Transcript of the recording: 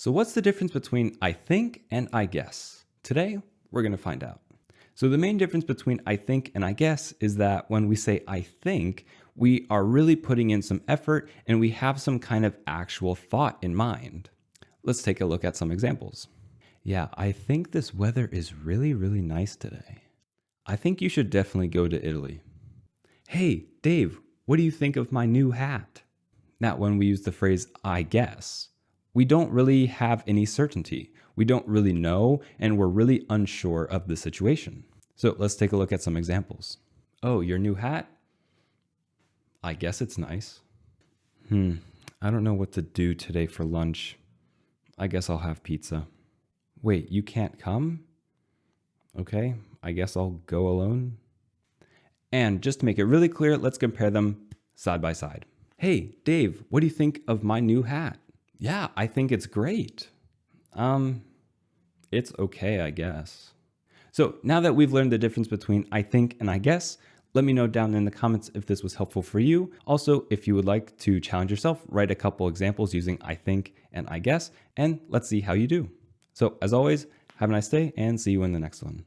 So what's the difference between I think and I guess? Today, we're going to find out. So the main difference between I think and I guess is that when we say I think, we are really putting in some effort and we have some kind of actual thought in mind. Let's take a look at some examples. Yeah, I think this weather is really, really nice today. I think you should definitely go to Italy. Hey, Dave, what do you think of my new hat? Now, when we use the phrase I guess, we don't really have any certainty. We don't really know, and we're really unsure of the situation. So let's take a look at some examples. Oh, your new hat? I guess it's nice. I don't know what to do today for lunch. I guess I'll have pizza. Wait, you can't come? Okay, I guess I'll go alone. And just to make it really clear, let's compare them side by side. Hey, Dave, what do you think of my new hat? Yeah, I think it's great. It's okay, I guess. So now that we've learned the difference between I think and I guess, let me know down in the comments if this was helpful for you. Also, if you would like to challenge yourself, write a couple examples using I think and I guess, and let's see how you do. So as always, have a nice day and see you in the next one.